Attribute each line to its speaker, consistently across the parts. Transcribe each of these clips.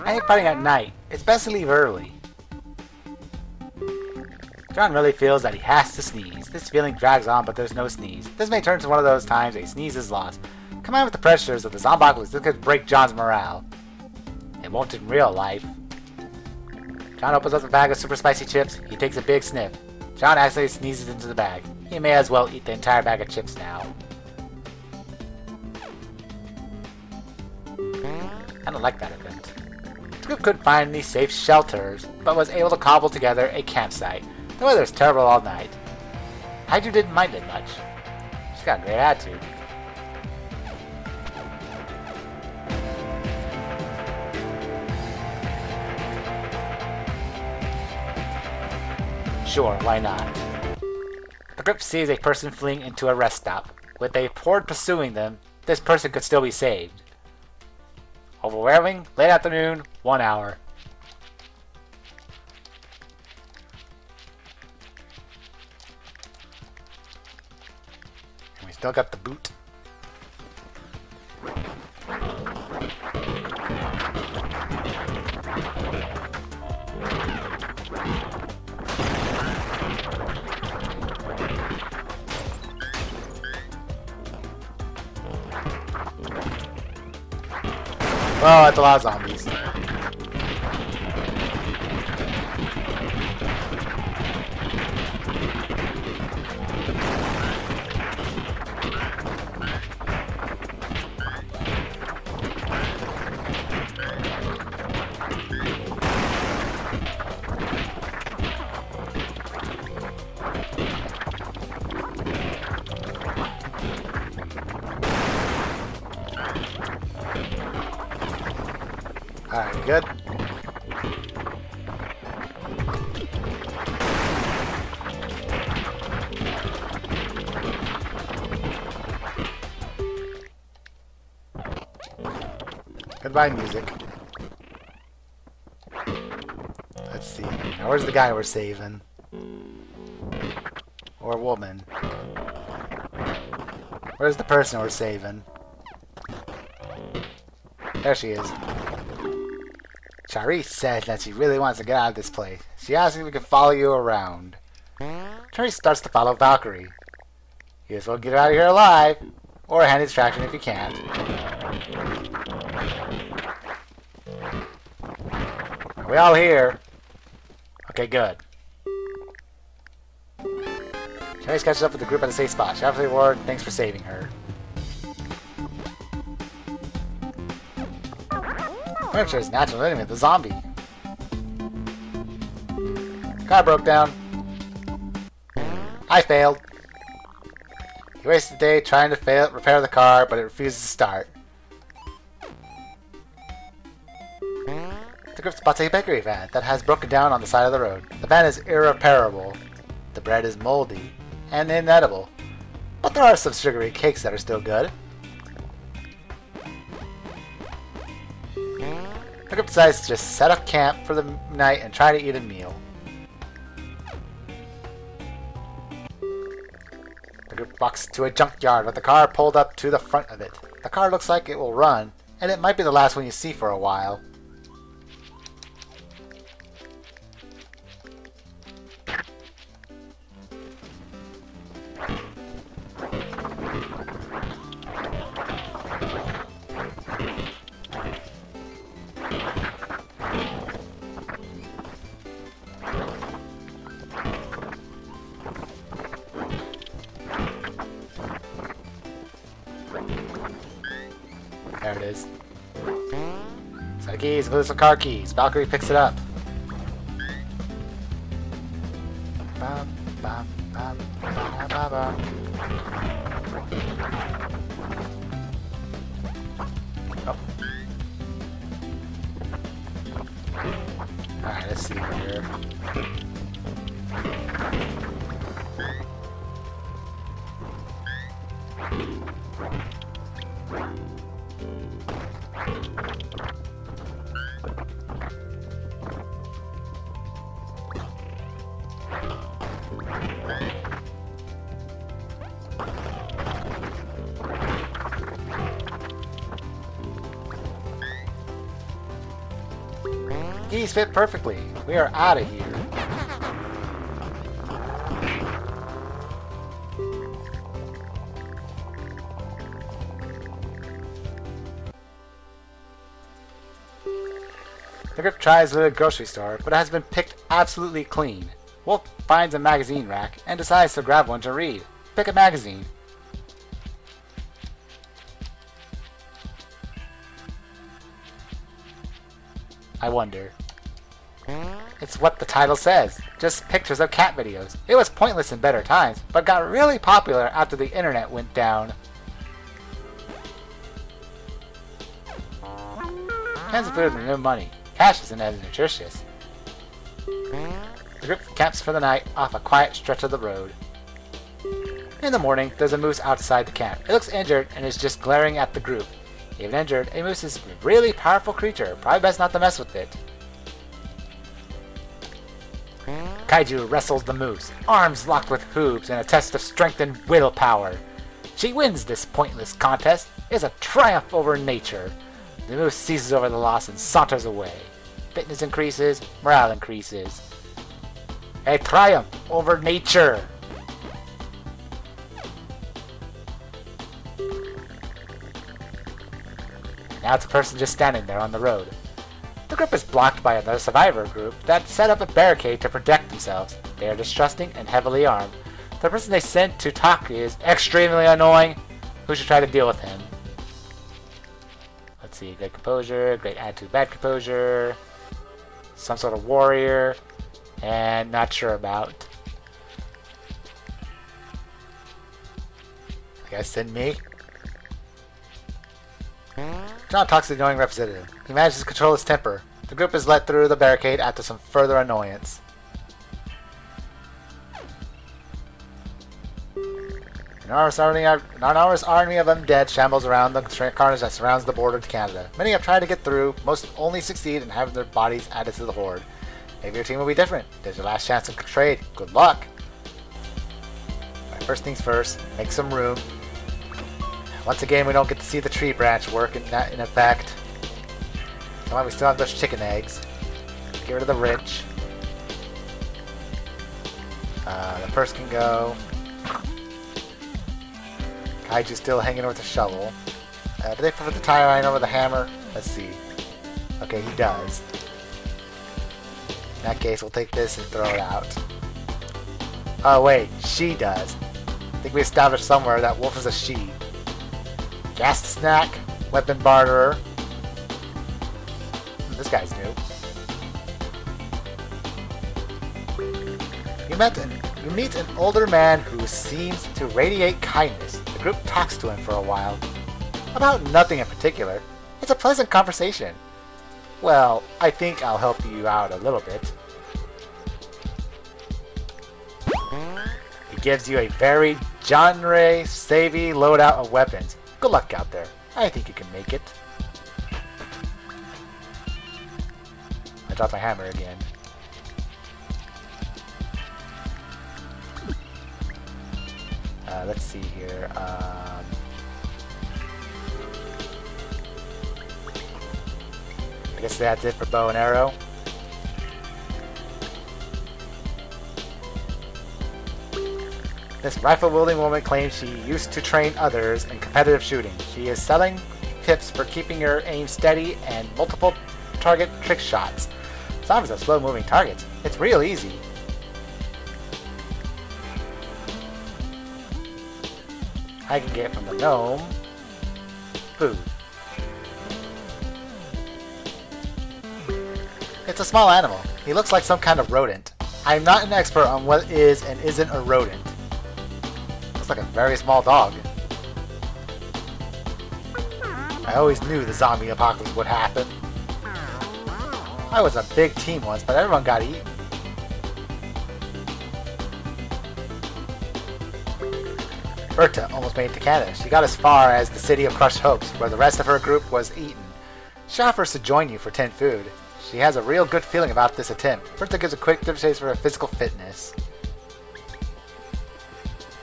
Speaker 1: I hate fighting at night. It's best to leave early. John really feels that he has to sneeze. This feeling drags on, but there's no sneeze. This may turn to one of those times a sneeze is lost. Combined with the pressures of the zombocalypse, this could break John's morale. It won't in real life. John opens up the bag of super spicy chips. He takes a big sniff. John accidentally sneezes into the bag. He may as well eat the entire bag of chips now. I don't like that event. The group couldn't find any safe shelters, but was able to cobble together a campsite. The weather was terrible all night. Hydra didn't mind it much. She's got a great attitude. Sure, why not? The group sees a person fleeing into a rest stop. With a horde pursuing them, this person could still be saved. Overwhelming, late afternoon, 1 hour. And we still got the boot. Oh, that's a lot of zombies. Alright, good. Goodbye, music. Let's see. Now, where's the guy we're saving? Or woman? Where's the person we're saving? There she is. Charisse said that she really wants to get out of this place. She asked if we could follow you around. Charisse starts to follow Valkyrie. You guess we'll get out of here alive, or a handy distraction if you can't. Are we all here? Okay, good. Charisse catches up with the group at a safe spot. Shout out to the reward, thanks for saving her. Furniture is natural enemy of the zombie. Car broke down. I failed. He wasted the day trying to repair the car, but it refuses to start. The group spots a bakery van that has broken down on the side of the road. The van is irreparable. The bread is moldy and inedible, but there are some sugary cakes that are still good. The group decides to just set up camp for the night and try to eat a meal. The group walks to a junkyard with the car pulled up to the front of it. The car looks like it will run, and it might be the last one you see for a while. There it is. Set of keys, includes some car keys. Valkyrie picks it up. Ba, ba, ba, ba, ba, ba. Oh. Alright, let's see here. These fit perfectly. We are out of here. The group tries the grocery store, but it has been picked absolutely clean. Wolf finds a magazine rack and decides to grab one to read. Pick a magazine. I wonder. It's what the title says. Just pictures of cat videos. It was pointless in better times, but got really popular after the internet went down. Cans of food and no money. Cash isn't as nutritious. The group camps for the night off a quiet stretch of the road. In the morning, there's a moose outside the camp. It looks injured and is just glaring at the group. Even injured, a moose is a really powerful creature. Probably best not to mess with it. Kaiju wrestles the moose, arms locked with hooves in a test of strength and willpower. She wins this pointless contest. It's a triumph over nature. The moose seizes over the loss and saunters away. Fitness increases, morale increases. A triumph over nature! Now it's a person just standing there on the road. The group is blocked by another survivor group that set up a barricade to protect themselves. They are distrusting and heavily armed. The person they sent to talk is extremely annoying. Who should try to deal with him? Let's see, great composure, great attitude, bad composure, some sort of warrior, and not sure about. I guess send me. John talks to the annoying representative. He manages to control his temper. The group is let through the barricade after some further annoyance. An enormous army of undead shambles around the carnage that surrounds the border to Canada. Many have tried to get through, most only succeed in having their bodies added to the horde. Maybe your team will be different. There's your last chance to trade. Good luck! Right, first things first, make some room. Once again, we don't get to see the tree branch work in effect. Somehow we still have those chicken eggs. Get rid of the rich. The purse can go. Kaiju's still hanging with the shovel. Do they put the tire iron over the hammer? Let's see. Okay, he does. In that case, we'll take this and throw it out. Oh wait, she does. I think we established somewhere that Wolf is a she. Gas snack, weapon barterer. This guy's new. You meet an older man who seems to radiate kindness. The group talks to him for a while. About nothing in particular. It's a pleasant conversation. Well, I think I'll help you out a little bit. He gives you a very genre-savvy loadout of weapons. Good luck out there. I think you can make it. I dropped my hammer again. Let's see here. I guess that's it for bow and arrow. This rifle-wielding woman claims she used to train others in competitive shooting. She is selling tips for keeping your aim steady and multiple target trick shots. Zombies are slow-moving targets. It's real easy. I can get from the gnome food. It's a small animal. He looks like some kind of rodent. I'm not an expert on what is and isn't a rodent. Looks like a very small dog. I always knew the zombie apocalypse would happen. I was a big team once, but everyone got eaten. Berta almost made it to Canada. She got as far as the city of Crushed Hopes, where the rest of her group was eaten. She offers to join you for 10 food. She has a real good feeling about this attempt. Berta gives a quick demonstration for her physical fitness.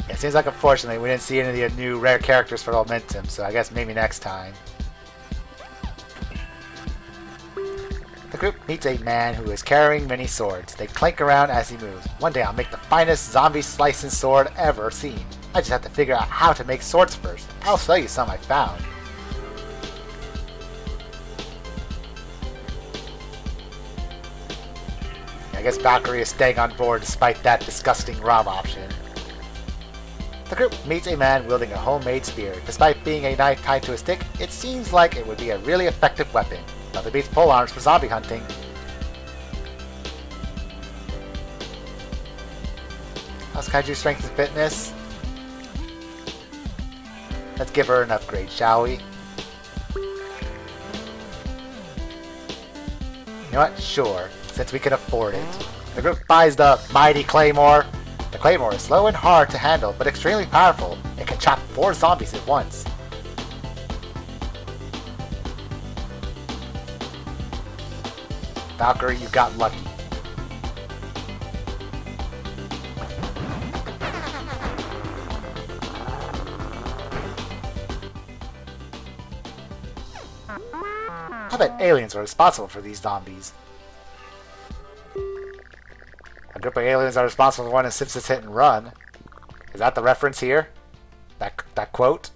Speaker 1: Yeah, it seems like unfortunately we didn't see any of the new rare characters for Momentum, so I guess maybe next time. The group meets a man who is carrying many swords. They clank around as he moves. One day I'll make the finest zombie slicing sword ever seen. I just have to figure out how to make swords first. I'll show you some I found. I guess Valkyrie is staying on board despite that disgusting Rob option. The group meets a man wielding a homemade spear. Despite being a knife tied to a stick, it seems like it would be a really effective weapon. Nothing beats pole arms for zombie hunting. How's Kaiju's strength and fitness? Let's give her an upgrade, shall we? You know what? Sure, since we can afford it. The group buys the mighty Claymore. The Claymore is slow and hard to handle, but extremely powerful. It can chop 4 zombies at once. Valkyrie, you got lucky. I bet aliens are responsible for these zombies. A group of aliens are responsible for one of Simpsons Hit and Run. Is that the reference here? That quote?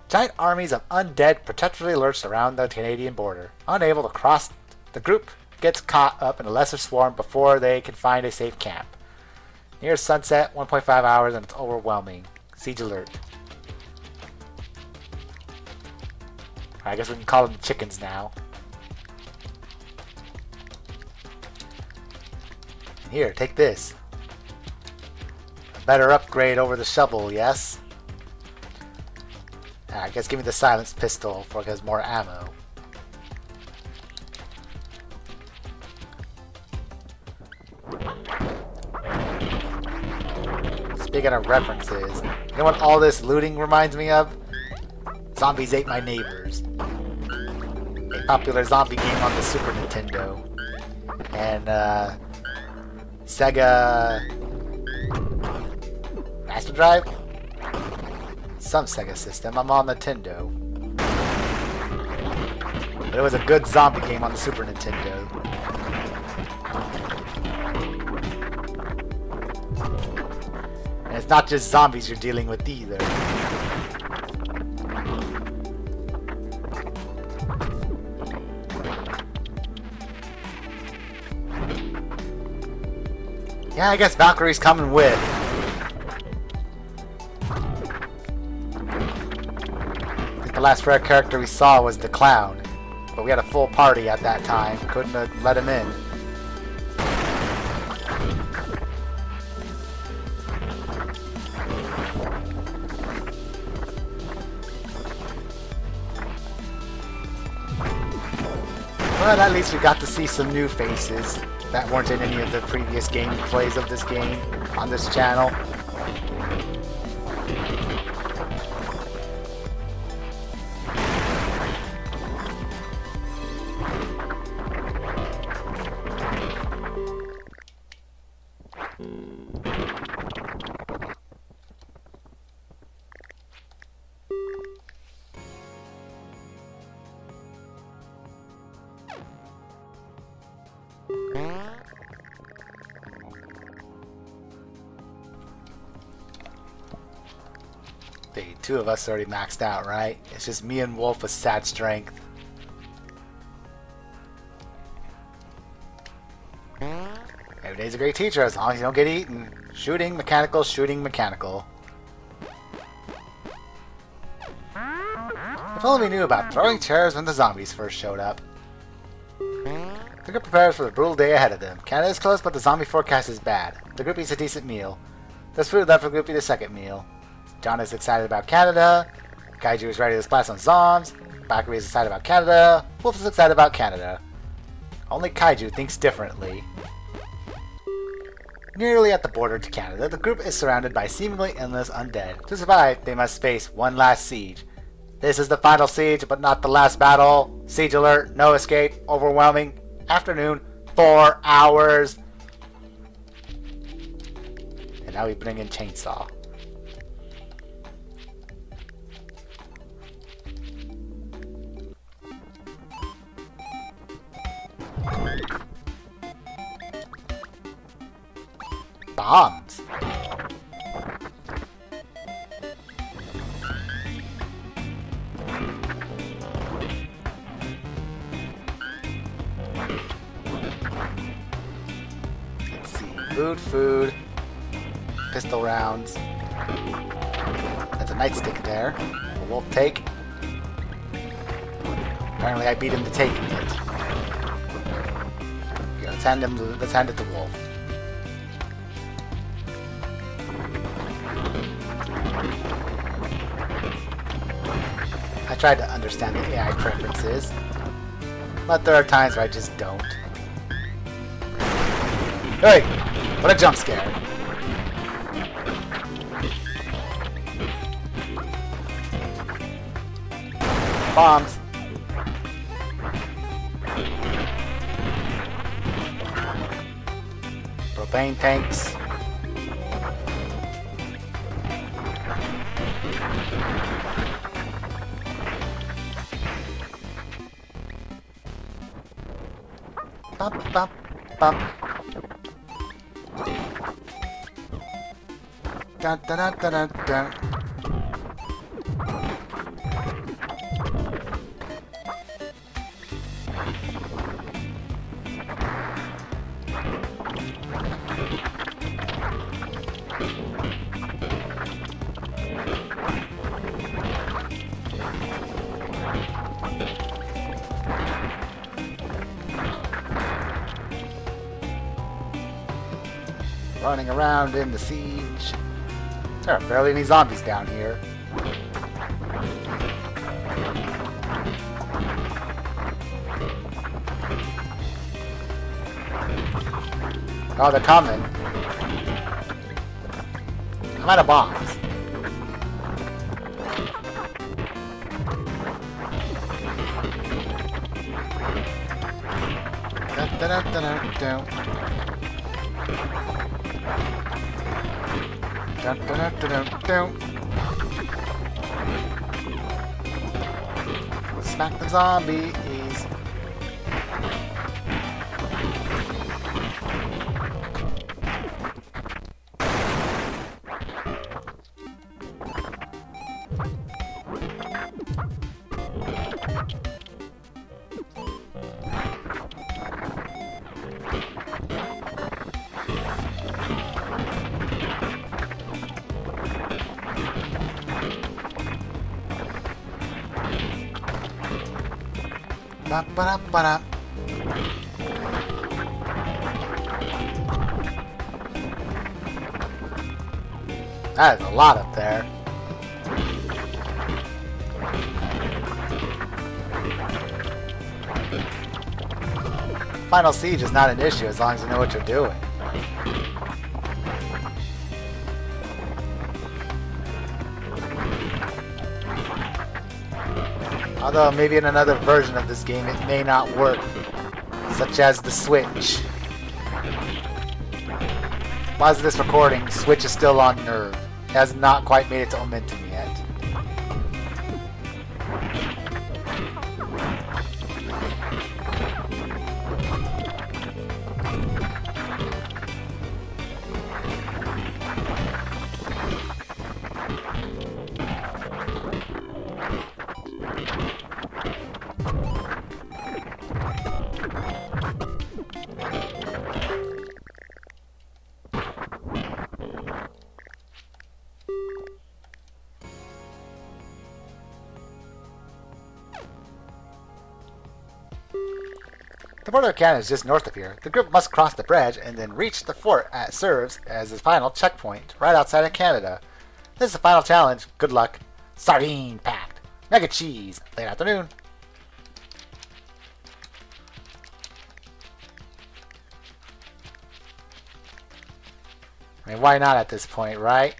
Speaker 1: Giant armies of undead protectively lurched around the Canadian border. Unable to cross, the group gets caught up in a lesser swarm before they can find a safe camp. Near sunset, 1.5 hours, and it's overwhelming. Siege alert. I guess we can call them chickens now. Here, take this. A better upgrade over the shovel, yes? I guess give me the silenced pistol for it has more ammo. Speaking of references, you know what all this looting reminds me of? Zombies Ate My Neighbors. A popular zombie game on the Super Nintendo. And Sega Master Drive? Some Sega system. I'm on Nintendo. But it was a good zombie game on the Super Nintendo. And it's not just zombies you're dealing with either. Yeah, I guess Valkyrie's coming with. I think the last rare character we saw was the clown. But we had a full party at that time. Couldn't have let him in. But at least we got to see some new faces that weren't in any of the previous gameplays of this game on this channel. The 2 of us already maxed out, right? It's just me and Wolf with sad strength. Every day's a great teacher as long as you don't get eaten. Shooting, mechanical, shooting, mechanical. If only we knew about throwing chairs when the zombies first showed up. The group prepares for the brutal day ahead of them. Canada is close, but the zombie forecast is bad. The group eats a decent meal. There's food left for the group to eat a second meal. John is excited about Canada. Kaiju is ready to splash on zombies. Valkyrie is excited about Canada. Wolf is excited about Canada. Only Kaiju thinks differently. Nearly at the border to Canada, the group is surrounded by seemingly endless undead. To survive, they must face one last siege. This is the final siege, but not the last battle. Siege alert, no escape, overwhelming. Afternoon, 4 hours. And now we bring in Chainsaw. bombs. Let's see. Food. Pistol rounds. That's a nightstick there. A wolf take. Apparently I beat him to taking it. Okay, let's hand it to Wolf. I tried to understand the AI preferences, but there are times where I just don't. Hey! What a jump scare! Bombs! Propane tanks. Bop, bop, bop. Dun, dun, dun, dun, dun, dun. Running around in the siege. There are barely any zombies down here. Oh, they're coming. I'm out of bombs. Dun, dun, dun, dun, dun. Dun, dun, dun, dun, dun. Smack the zombies. Ba-ba-da-ba-da. That is a lot up there. Final siege is not an issue as long as you know what you're doing. Although maybe in another version of this game it may not work, such as the Switch. Pause this recording, Switch is still on nerve. It has not quite made it to Momentum yet. The border of Canada is just north of here. The group must cross the bridge and then reach the fort that serves as the final checkpoint right outside of Canada. This is the final challenge. Good luck. Sardine packed. Mega cheese. Late afternoon. I mean, why not at this point, right?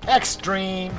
Speaker 1: Extreme.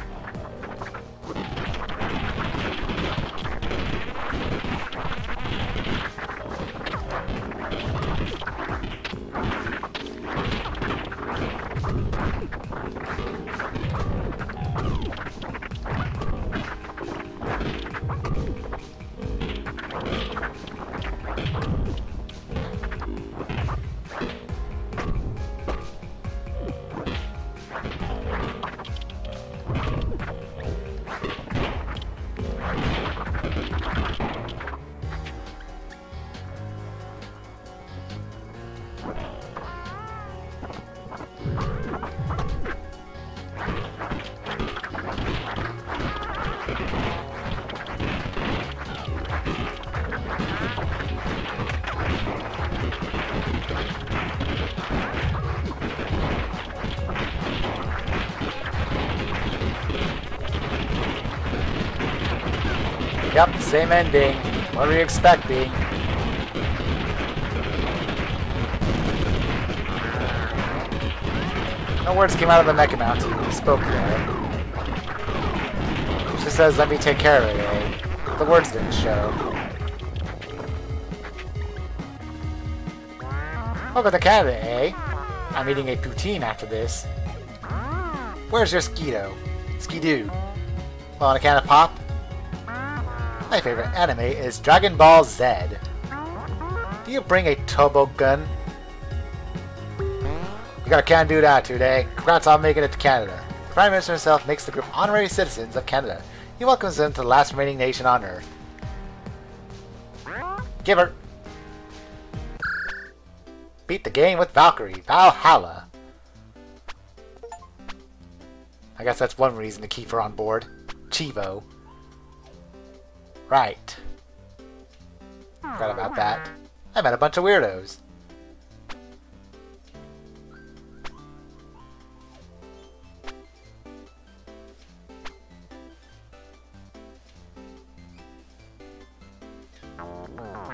Speaker 1: Yep, same ending. What were you expecting? No words came out of the mecha mount. He spoke there. He just says, let me take care of it, eh? The words didn't show. Welcome to Canada, eh? I'm eating a poutine after this. Where's your Skido? Skidoo? Want a can of pop? My favorite anime is Dragon Ball Z. Do you bring a toboggan? You got a can-do attitude, eh? Congrats on making it to Canada. The Prime Minister himself makes the group honorary citizens of Canada. He welcomes them to the last remaining nation on Earth. Give her! Beat the game with Valkyrie. Valhalla. I guess that's one reason to keep her on board. Chivo. Right. Forgot about that. I met a bunch of weirdos.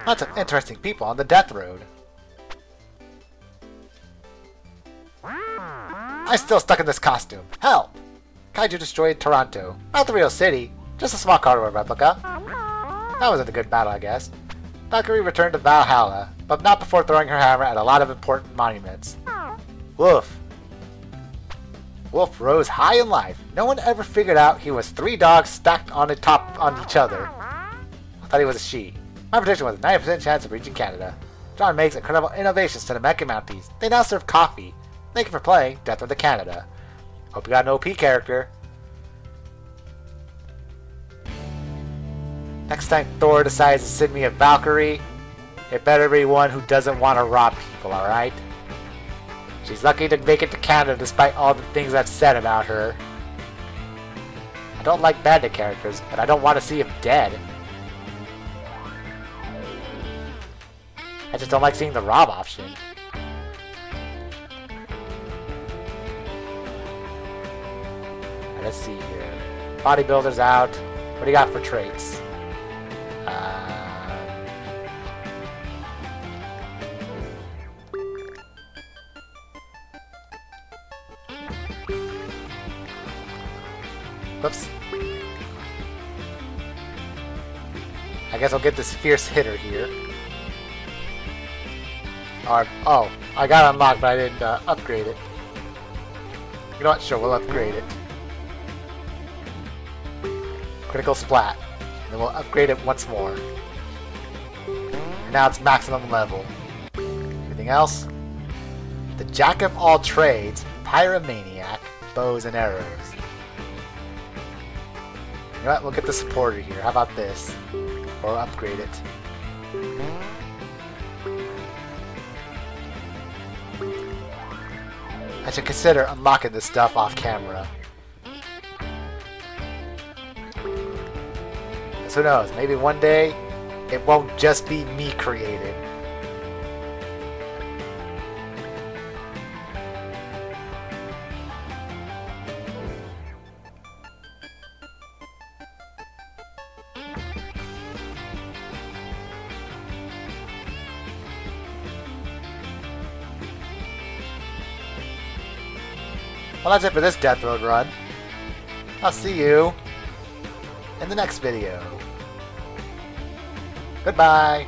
Speaker 1: Lots of interesting people on the death road. I'm still stuck in this costume. Help! Kaiju destroyed Toronto. Not the real city. Just a small cardboard replica. That wasn't a good battle, I guess. Valkyrie returned to Valhalla, but not before throwing her hammer at a lot of important monuments. Woof. Wolf rose high in life. No one ever figured out he was 3 dogs stacked on the top on each other. I thought he was a she. My prediction was a 90% chance of reaching Canada. John makes incredible innovations to the Mecha Mounties. They now serve coffee. Thank you for playing Death of the Canada. Hope you got an OP character. Next time Thor decides to send me a Valkyrie, it better be one who doesn't want to rob people, alright? She's lucky to make it to Canada despite all the things I've said about her. I don't like bandit characters, but I don't want to see him dead. I just don't like seeing the rob option. Let's see here. Bodybuilder's out. What do you got for traits? Whoops. I guess I'll get this fierce hitter here. Oh, I got it unlocked, but I didn't upgrade it. You know what? Sure, we'll upgrade it. Critical splat. And then we'll upgrade it once more. And now it's maximum level. Anything else? The Jack of all trades, Pyromaniac, bows and arrows. You know what? We'll get the supporter here. How about this? Or upgrade it. I should consider unlocking this stuff off camera. So who knows, maybe one day it won't just be me created. Well, that's it for this Death Road run. I'll see you in the next video. Goodbye.